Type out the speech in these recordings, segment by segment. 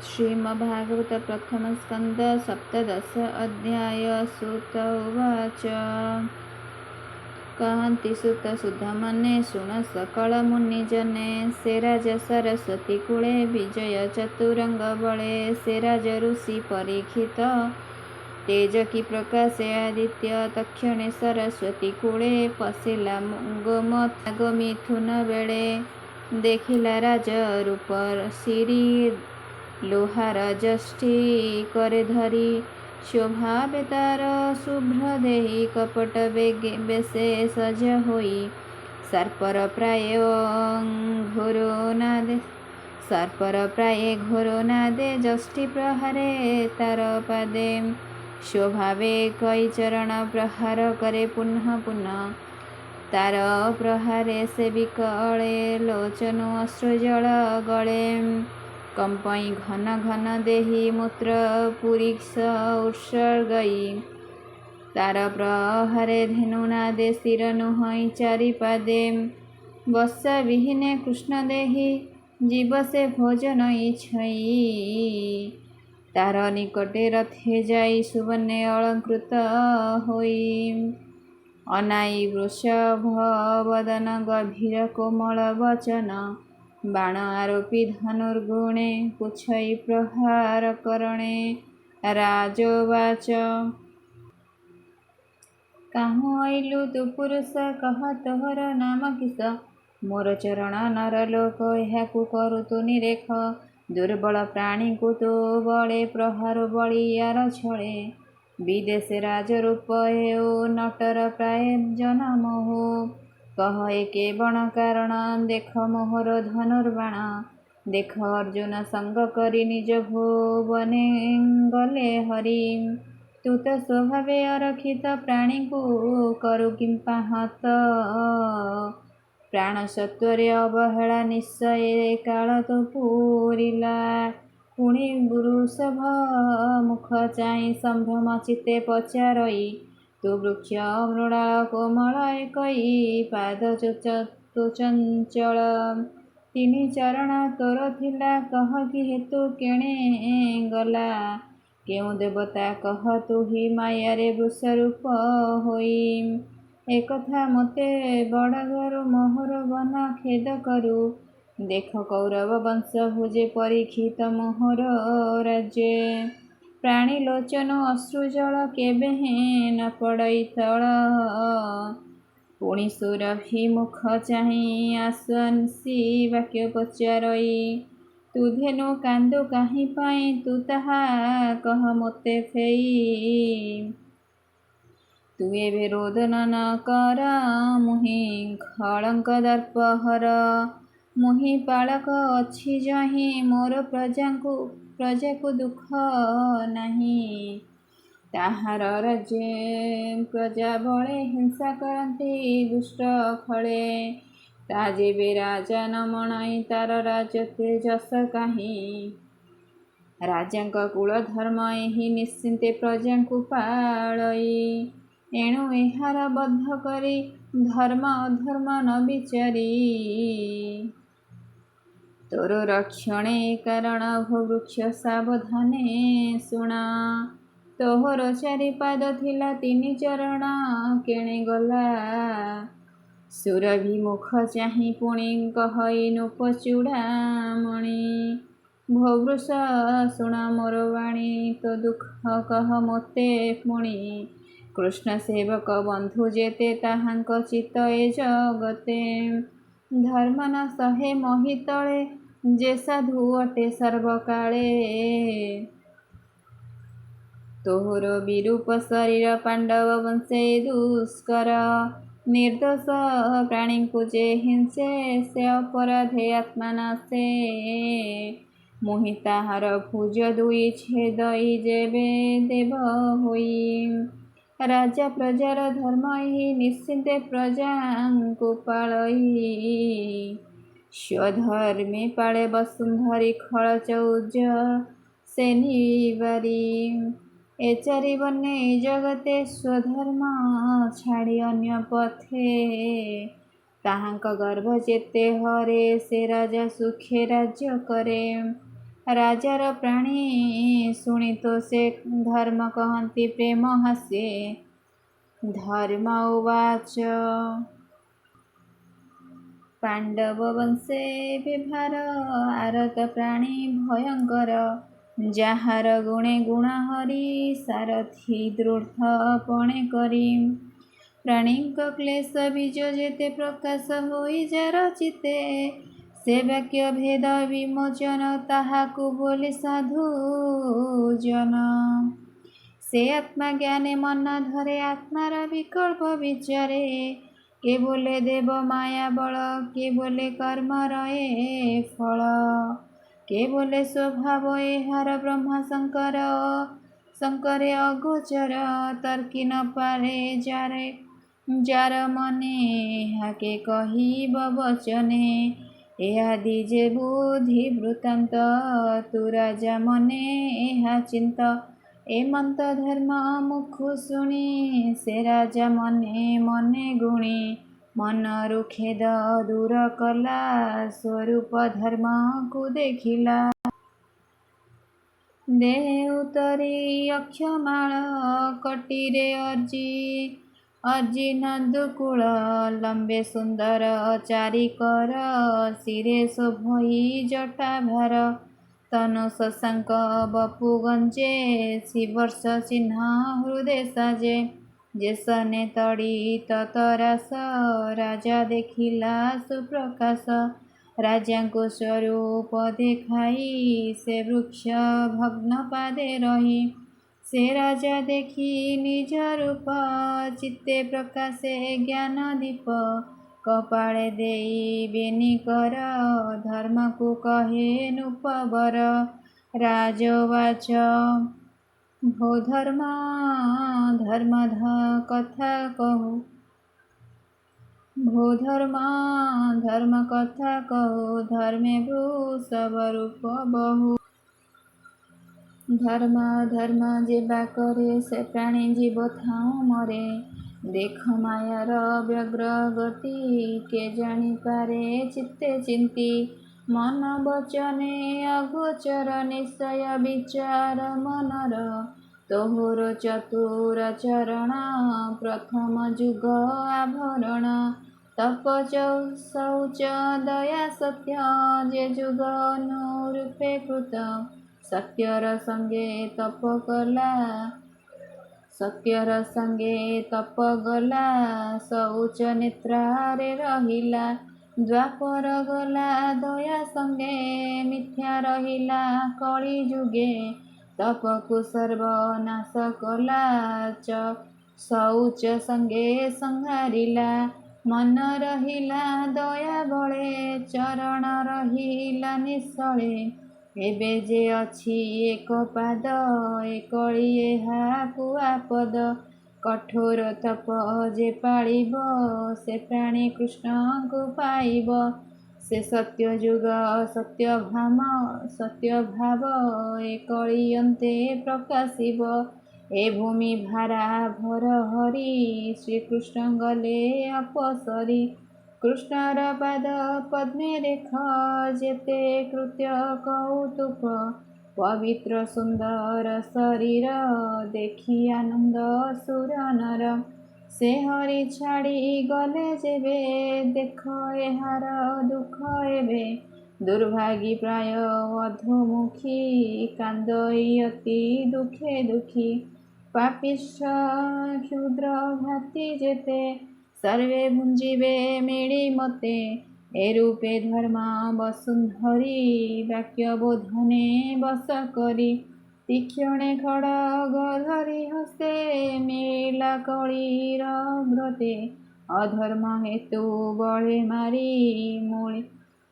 श्रीमद्भागवत प्रथम स्कंद सप्तदश अध्याय। सुत उवाच कहन्ति सुत सुधमने शुण सकल मुनिजने से राज सरस्वती कूले विजय चतुरंग बले से राज ऋषि परीक्षित तेज की प्रकाशे आदित्य तक्षणे सरस्वती कूले पशिला गोमिथुन बेले देखिला राज रूप श्री लोहार जष्टि करे धरी शोभा बेतार शुभ्र देही कपट बेसे सज होई सर्पर प्राय घोरो नादे जष्टि प्रहारे तार पादे शोभावे कई चरण प्रहार करे पुनः पुनः तार प्रहारे से विकले लोचनो अश्रुजल गले कंपई घन घन देही मूत्र पुरीक्ष उत्सर्गई तार प्रहारे धेनुनादे शिर नुहई चारिपादे वत्स विहीने कृष्ण देही जीव से भोजन इच्छई तार निकटे रथे जाई सुवने अलंकृत होई अनाई वृषभ वदन गभीर कोमल वचन बाण आरोपी धनुर्गुणे पुछई प्रहार करणे राजोवाच काहू आइलु तु पुरुष कह तोहर नाम किस मोर चरण नरलोक एहाकु करू तु निरेख दुर्बल प्राणी को तो बळे प्रहार बलियार छळे विदेशे राजरूप हेउ नटर प्राय जन्म हो कह एके बण कारण देख मोहर धनुर्बाण देख अर्जुन संग करी निज भुवने गले हरि तू तो स्वभावे अरक्षित प्राणी को करू किंपा हत प्राण सत्वरे अवहेला निश्चय काल तो पूरिला पुणी वृषभ मुख चाहि संभ्रम चित्ते पचारई तु वृक्ष मृणाल कोमल एकई पाद तु चंचल तिनि चरण तोर थिला कह कि हेतु केणे गला केउ देवता कह तु ही मायारे वृषरूप होई एकथा मते बड़गरु मोहर वन खेद करू देख कौरव वंश भुजे परीक्षित मोहर राज्ये प्राणी लोचन अश्रुजल केबे न पड़ई तल पुणी सुरभि मुख चाहि आसंसी वाक्य पचारई तु धेनु कांदु काहि पाई तु ताहा कह मोते फेई तु एबे रोदन न कर मुहि खड़ंक दर्पहर मुहि पालक अछि जहि मोर प्रजाକୁ दुख ନାହିଁ ତାହାର ରାଜ୍ୟ ପ୍ରଜା ବଳେ ହିଂସା କରନ୍ତି ଦୁଷ୍ଟ ଖଳେ ତା ଯେବେ ରାଜା ନ ମଣାଇ ତାର ରାଜତ୍ୱେ ଯଶ କାହିଁ ରାଜାଙ୍କ କୁଳ ଧର୍ମ ଏହି ନିଶ୍ଚିନ୍ତେ ପ୍ରଜାଙ୍କୁ ପାଳଇ ଏଣୁ ଏହାର ବଦ୍ଧ କରି ଧର୍ମ ଅଧର୍ମ ନ ବିଚାରି तोर रक्षणे कारण वृक्ष सावधाने शुण तोहर चारिपाद थिला तिनि चरण केणे गला सुरभि मुख चाहि पुणी कहई नूप चूड़ामणि भवृष शुण मोर वाणी तो दुख कह मोते पुणी कृष्ण सेवक बंधु जेते ताहांक चित्त ए जगते धर्म न सहे मोहि तळे जे साधु अटे सर्वकाले तोहर विरूप शरीर पांडव वंशे दुष्कर निर्दोष प्राणी को जे हिंसे से अपराधे आत्मा नाशे मुहि ताहार भुज दुई छेदई जेबे देव होई राजा प्रजार धर्म ही निश्चिंते प्रजाଙ୍କୁ पाळई स्वधर्मे पाळे वसुंधरी खळ चौज से निवारी ए चारि बने जगते स्वधर्म छाड़ी अन्य पथे ताहांक गर्भ जेते हरे से राजा सुखे राज्य करे ରାଜାର ପ୍ରାଣୀ ଶୁଣି ତ ସେ ଧର୍ମ କହନ୍ତି ପ୍ରେମ ହାସ୍ୟେ। ଧର୍ମ ଉବାଚ ପାଣ୍ଡବ ବଂଶେ ବିଭାର ଆରତ ପ୍ରାଣୀ ଭୟଙ୍କର। ଯାହାର ଗୁଣେ ଗୁଣହରି ସାରଥି ଦୃଢ଼ ପଣେ କରି। ପ୍ରାଣୀଙ୍କ କ୍ଲେଶ ବୀଜ ଯେତେ ପ୍ରକାଶ ହୋଇ ଯାର ଚିତେ। ସେ ବାକ୍ୟ ଭେଦ ବିମୋଚନ ତାହାକୁ ବୋଲି ସାଧୁ ଜନ। ସେ ଆତ୍ମା ଜ୍ଞାନେ ମନ ଧରେ ଆତ୍ମାର ବିକଳ୍ପ ବିଚାରେ। କେ ବୋଲେ ଦେବ ମାୟା ବଳ କେ ବୋଲେ କର୍ମର ଏ ଫଳ। କେ ବୋଲେ ସ୍ୱଭାବ ଏହାର ବ୍ରହ୍ମା ଶଙ୍କର। ଶଙ୍କରେ ଅଗୋଚର ତର୍କି ନ ପାରେ ଯାର ମନେ ହାକେ କହିବ ବଚନେ। ଏହାଦି ଯେ ବୁଦ୍ଧି ବୃତ୍ତାନ୍ତ ତୁ ରାଜା ମନେ ଏହା ଚିନ୍ତ। ଏମନ୍ତ ଧର୍ମ ମୁଖୁ ଶୁଣି ସେ ରାଜା ମନେ ମନେ ଗୁଣି। ମନରୁ ଖେଦ ଦୂର କଲା ସ୍ୱରୂପ ଧର୍ମକୁ ଦେଖିଲା। ଦେହେ ଉତରି ଅକ୍ଷମାଳ କଟିରେ ଅର୍ଜିନାଦୁକୂଳ। ଲମ୍ବେ ସୁନ୍ଦର ଚାରିକର ଶିରେ ଶୋଭଇ ଜଟାଭାର। ତନୁ ଶଶାଙ୍କ ବପୁ ଗଞ୍ଜେ ଶିବର୍ଷ ଚିହ୍ନ ହୃଦେ ସାଜେ। ଯେସନେ ତଡ଼ିତ ତରାସ ରାଜା ଦେଖିଲା ସୁପ୍ରକାଶ। ରାଜାଙ୍କୁ ସ୍ୱରୂପ ଦେଖାଇ ସେ ବୃକ୍ଷ ଭଗ୍ନ ପାଦେ ରହି। ସେ ରାଜା ଦେଖି ନିଜ ରୂପ ଚିତ୍ତେ ପ୍ରକାଶେ ଜ୍ଞାନ ଦୀପ। କପାଳେ ଦେଇ ବେନିକର ଧର୍ମକୁ କହେ ନୃପବର। ରାଜୋବାଚ ଭୋ ଧର୍ମ କଥା କହୁ। ଭୋ ଧର୍ମ କଥା କହୁ ଧର୍ମେ ବୃଷଭ ରୂପ ବହୁ। ଧର୍ମ ଅଧର୍ମ ଯେ ବା କରେ ସେ ପ୍ରାଣୀ ଜୀବ ଥାଉଁ ମରେ। ଦେଖ ମାୟାର ବ୍ୟଗ୍ର ଗତି କେ ଜାଣିପାରେ ଚିତ୍ତେ ଚିନ୍ତି। ମନ ବଚନେ ଅଗୋଚର ନିଶ୍ଚୟ ବିଚାର ମନର। ତୋହର ଚତୁର ଚରଣ ପ୍ରଥମ ଯୁଗ ଆଭରଣ। ତପ ଶୌଚ ଦୟା ସତ୍ୟ ଯେ ଯୁଗ ଅନୁରୂପେ କୃତ। ସତ୍ୟର ସଙ୍ଗେ ତପ ଗଲା ଶୌଚ ନେତ୍ରାରେ ରହିଲା। ଦ୍ୱାପର ଗଲା ଦୟା ସଙ୍ଗେ ମିଥ୍ୟା ରହିଲା କଳି ଯୁଗେ। ତପକୁ ସର୍ବନାଶ କଲା ଶୌଚ ସଙ୍ଗେ ସଂହାରିଲା। ମନ ରହିଲା ଦୟା ବଳେ ଚରଣ ରହିଲା ନିଶ୍ଚଳେ। ଏବେ ଯେ ଅଛି ଏକ ପାଦ ଏ କଳି ଏହାକୁ ଆପଦ। କଠୋର ତପ ଯେ ପାଳିବ ସେ ପ୍ରାଣୀ କୃଷ୍ଣଙ୍କୁ ପାଇବ। ସେ ସତ୍ୟ ଯୁଗ ସତ୍ୟ ଭାବ ଏ କଳି ଅନ୍ତେ ପ୍ରକାଶିବ। ଏ ଭୂମି ଭାରା ଭର ହରି ଶ୍ରୀକୃଷ୍ଣ ଗଲେ ଅପସରି। କୃଷ୍ଣର ପାଦ ପଦ୍ମେ ଦେଖ ଯେତେ କୃତ୍ୟ କୌତୁକ। ପବିତ୍ର ସୁନ୍ଦର ଶରୀର ଦେଖି ଆନନ୍ଦ ସୁର ନର। ସେ ହରି ଛାଡ଼ି ଗଲେ ଯେବେ ଦେଖ ଏହାର ଦୁଃଖ ଏବେ। ଦୁର୍ଭାଗୀ ପ୍ରାୟ ଅଧୋମୁଖୀ କାନ୍ଦଇ ଅତି ଦୁଃଖେ ଦୁଃଖୀ। ପାପିଷ୍ଠ କ୍ଷୁଦ୍ର ଘାତୀ ଯେତେ ସର୍ବେ ଭୁଞ୍ଜିବେ ମିଳି ମତେ। ଏ ରୂପେ ଧର୍ମ ବସୁନ୍ଧରି ବାକ୍ୟ ବୋଧନେ ବଶ କରି। ତୀକ୍ଷଣେ ଖଡ଼ଗ ଧରି ହସ୍ତେ ମିଳିଲା କଳିର ଅଗ୍ରତେ। ଅଧର୍ମ ହେତୁ ବଳେ ମାରି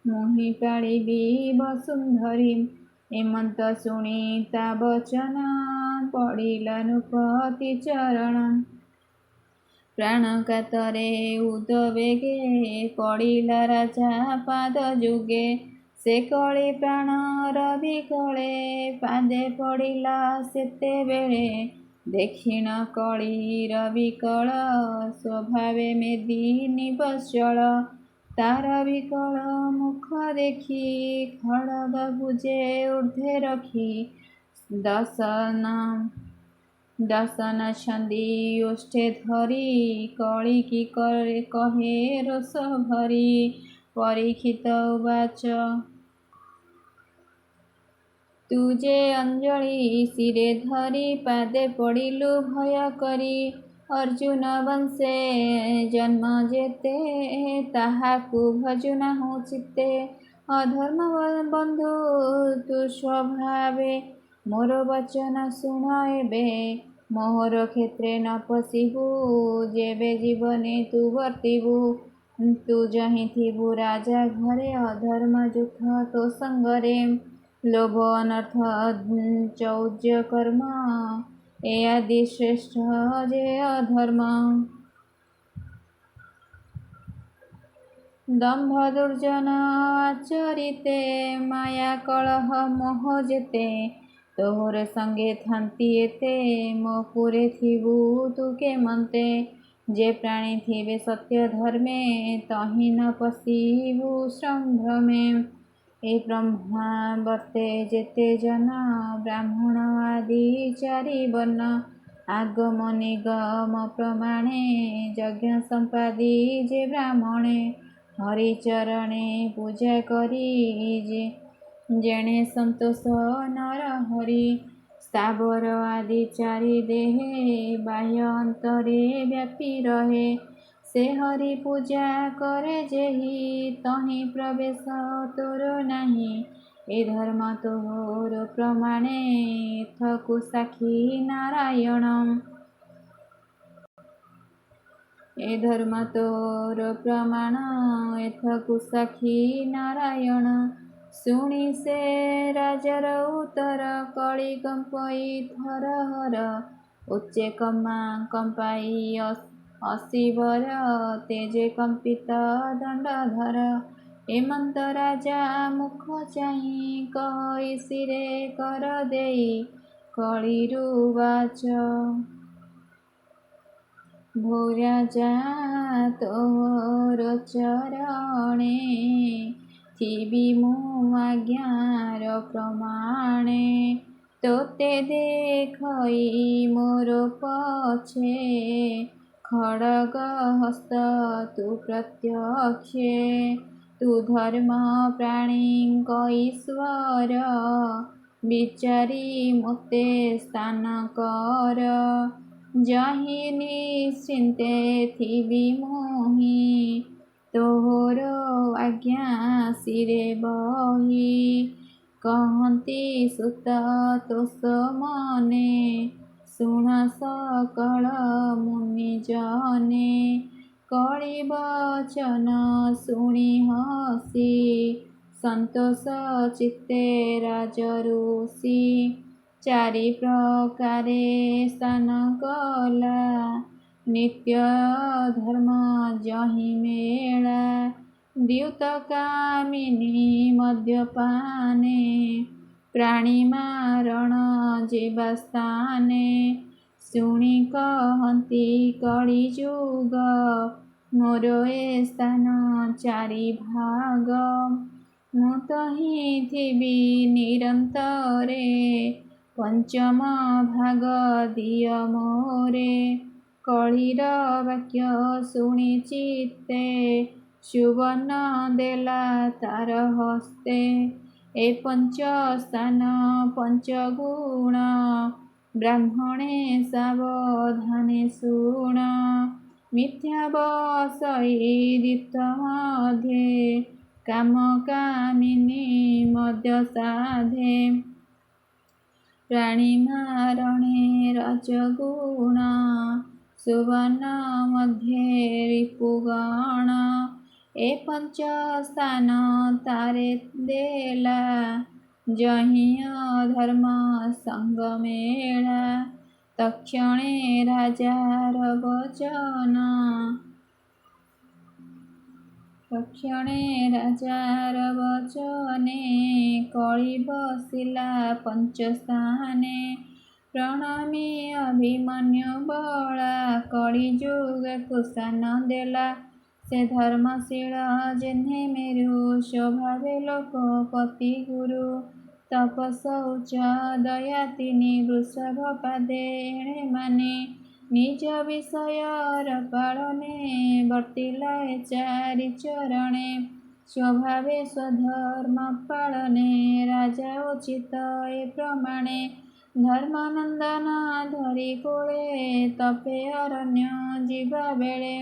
ମୁହିଁ ପାଳିବି ବସୁନ୍ଧରି। ଏମନ୍ତ ଶୁଣି ତା ବଚନ ପଡ଼ିଲା ନୃପତି ଚରଣ। ପ୍ରାଣ କାତରେ ଉଦବେଗେ ପଡ଼ିଲା ରାଜା ପାଦ ଯୁଗେ। ସେ କଳି ପ୍ରାଣର ବିକଳେ ପାଦେ ପଡ଼ିଲା ସେତେବେଳେ। ଦେଖିଣ କଳିର ବିକଳ ସ୍ୱଭାବେ ମେଦିନୀ ବତ୍ସଳ। ତାର ବିକଳ ମୁଖ ଦେଖି ଖଡ଼ଗ ଭୁଜେ ଊର୍ଦ୍ଧ୍ୱେ ରଖି ଦଶନ ଛନ୍ଦି ଓଷ୍ଠେ ଧରି କଳିକି କହେ ରୋଷ ଭରି। ପରୀକ୍ଷିତ ଉବାଚ ତୁ ଯେ ଅଞ୍ଜଳି ଶିରେ ଧରି ପାଦେ ପଡ଼ିଲୁ ଭୟ କରି। ଅର୍ଜୁନ ବଂଶେ ଜନ୍ମ ଯେତେ ତାହାକୁ ଭଜୁ ନାହୁଁ ଚିତ୍ତେ। ଅଧର୍ମ ବନ୍ଧୁ ତୁ ସ୍ୱଭାବେ ମୋର ବଚନ ଶୁଣ ଏବେ। ମୋହର କ୍ଷେତ୍ରେ ନ ପଶିବୁ ଯେବେ ଜୀବନେ ତୁ ବର୍ତ୍ତିବୁ। ତୁ ଚାହିଁଥିବୁ ରାଜା ଘରେ ଅଧର୍ମ ଯୁଦ୍ଧ ତୋ ସଙ୍ଗରେ। ଲୋଭ ଅନର୍ଥ ଚୌର୍ଯ୍ୟ କର୍ମ ଏ ଆଦି ଶ୍ରେଷ୍ଠ ଯେ ଅଧର୍ମ। ଦମ୍ଭ ଦୁର୍ଜନ ଆଚରିତେ ମାୟା କଳହ ମୋହ ଯେତେ। ତୋହର ସଙ୍ଗେ ଥାନ୍ତି ଏତେ ମୋ ପୁରେ ଥିବୁ ତୁ କେମନ୍ତେ। ଯେ ପ୍ରାଣୀ ଥିବେ ସତ୍ୟ ଧର୍ମେ ତହିଁ ନ ପଶିବୁ ସମ୍ଭ୍ରମେ। ଏ ବ୍ରହ୍ମାବର୍ତ୍ତେ ଯେତେ ଜନ ବ୍ରାହ୍ମଣ ଆଦି ଚାରି ବର୍ଣ୍ଣ। ଆଗମ ନିଗମ ପ୍ରମାଣେ ଯଜ୍ଞ ସମ୍ପାଦି ଯେ ବ୍ରାହ୍ମଣେ। ହରିଚରଣେ ପୂଜା କରି ଯେଣେ ସନ୍ତୋଷ ନର ହରି। ସ୍ଥାବର ଆଦି ଚାରି ଦେହେ ବାହ୍ୟ ଅନ୍ତରେ ବ୍ୟାପୀ ରହେ। ସେ ହରି ପୂଜା କରେ ଯେହି ତହିଁ ପ୍ରବେଶ ତୋର ନାହିଁ। ଏ ଧର୍ମ ତୋର ପ୍ରମାଣେ ଏଥକୁ ସାକ୍ଷୀ ନାରାୟଣ। ଏ ଧର୍ମ ତୋର ପ୍ରମାଣ ଏଥକୁ ସାକ୍ଷୀ ନାରାୟଣ। ଶୁଣି ସେ ରାଜାର ଉତ୍ତର କଳି କମ୍ପଇ ଥର ହର। ଉଚ୍ଚେ କମ୍ପାଇ ଅଶିବର ତେଜେ କମ୍ପିତ ଦଣ୍ଡଧର। ଏମନ୍ତ ରାଜା ମୁଖ ଚାହିଁ କହି ଶିରେ କର ଦେଇ କଳିରୁ ବାଚ ଭୋ ରାଜା ତୋର ଚରଣେ ଥିବି ମୁଁ ଆଜ୍ଞାର ପ୍ରମାଣେ। ତୋତେ ଦେଖଇ ମୋର ପଛେ ଖଡ଼ଗ ହସ୍ତ ତୁ ପ୍ରତ୍ୟକ୍ଷେ। ତୁ ଧର୍ମ ପ୍ରାଣୀଙ୍କ ଈଶ୍ୱର ବିଚାରି ମୋତେ ସ୍ଥାନ କର। ଯହିଁ ନିଶ୍ଚିନ୍ତେ ଥିବି ମୁହିଁ ତୋହର ଆଜ୍ଞା ଶିରେ ବହି। କହନ୍ତି ସୁତ ତୋଷ ମନେ ଶୁଣ ସକଳ ମୁନିଜନେ। କଳି ବଚନ ଶୁଣି ହସି ସନ୍ତୋଷ ଚିତ୍ତେ ରାଜଋଷି। ଚାରି ପ୍ରକାରେ ସ୍ନାନ କଲା ନିତ୍ୟ ଧର୍ମ ଯହିଁ ମେଳା। ଦ୍ୟୁତ କାମିନୀ ମଦ୍ୟପାନେ ପ୍ରାଣୀ ମାରଣ ଯିବା ସ୍ଥାନେ। ଶୁଣି କହନ୍ତି କଳି ଯୁଗ ମୋର ଏ ସ୍ଥାନ ଚାରି ଭାଗ। ମୁଁ ତହିଁ ଥିବି ନିରନ୍ତରେ ପଞ୍ଚମ ଭାଗ ଦିଅ ମୋରେ। କଳିର ବାକ୍ୟ ଶୁଣି ଚିତ୍ତେ ସୁବର୍ଣ୍ଣ ଦେଲା ତାର ହସ୍ତେ। ଏ ପଞ୍ଚ ସ୍ଥାନ ପଞ୍ଚଗୁଣ ବ୍ରାହ୍ମଣେ ସାବଧାନେ ଶୁଣ। ମିଥ୍ୟା ବସଇ ଦ୍ୱିତ ମଧ୍ୟେ କାମ କାମିନୀ ମଦ୍ୟ ସାଧେ। ପ୍ରାଣୀ ମାରଣେ ରଜଗୁଣ ସୁବର୍ଣ୍ଣ ମଧ୍ୟେ ରିପୁଗଣ। ଏ ପଞ୍ଚ ସ୍ଥାନ ତାରେ ଦେଲା ଯହିଁ ଅଧର୍ମ ସଙ୍ଗ ମେଳା। ତକ୍ଷଣେ ରାଜାର ବଚନ ବଚନେ କଳି ବସିଲା ପଞ୍ଚ ସ୍ଥାନେ। ପ୍ରଣମି ଅଭିମନ୍ୟୁ ବଳା କଳି ଯୁଗକୁ ସ୍ଥାନ ଦେଲା। ସେ ଧର୍ମଶୀଳ ଯେହ୍ନେ ମେରୁ ସ୍ୱଭାବେ ଲୋକପତି ଗୁରୁ ତପସ ଉଚ୍ଚ ଦୟା ତିନି ବୃଷଭ ପାଦେ ଏଣେ ମାନେ ନିଜ ବିଷୟର ପାଳନେ ବର୍ତ୍ତିଲାଏ ଚାରି ଚରଣେ ସ୍ୱଭାବେ ସ୍ୱଧର୍ମ ପାଳନେ ରାଜା ଉଚିତ ଏ ପ୍ରମାଣେ ଧର୍ମନନ୍ଦନ ଧରି କୋଳେ ତପେ ଅରଣ୍ୟ ଯିବା ବେଳେ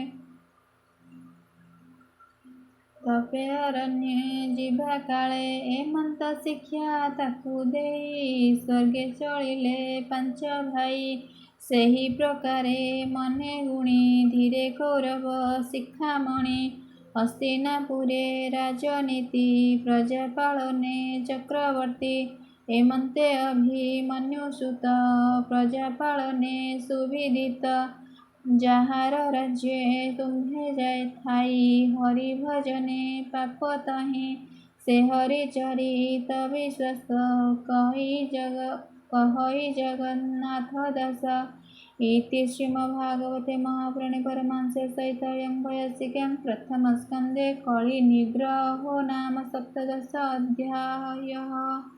ତପେ ଅରଣ୍ୟେ ଯିବା କାଳେ ଏମନ୍ତ ଶିକ୍ଷା ତାକୁ ଦେଇ ସ୍ୱର୍ଗେ ଚଳିଲେ ପାଞ୍ଚ ଭାଇ ସେହି ପ୍ରକାରେ ମନେ ଗୁଣି ଧୀରେ କୌରବ ଶିଖାମଣି ହସ୍ତିନାପୁରେ ରାଜନୀତି ପ୍ରଜା ପାଳନେ ଚକ୍ରବର୍ତ୍ତୀ ଏମନ୍ତେ ଅଭିମନ୍ୟୁ ସୁତ ପ୍ରଜା ପାଳନେ ସୁବିଦିତ ଯାହାର ରାଜ୍ୟେ ତୁମ୍ଭେ ଯାଏ ଥାଇ ହରି ଭଜନେ ପାପ ତହିଁ ସେ ହରି ଚରିତ ବିଶ୍ୱାସ କହଇ ଜଗନ୍ନାଥ ଦାସ ଇତି ଶ୍ରୀମଦ୍ଭାଗବତେ ମହାପୁରାଣେ ପରମହଂସେ ସହିତାୟାଂ ବୈୟାସିକ୍ୟାଂ ପ୍ରଥମ ସ୍କନ୍ଧେ କଳି ନିଗ୍ରହୋ ନାମ ସପ୍ତଦଶ ଅଧ୍ୟାୟः।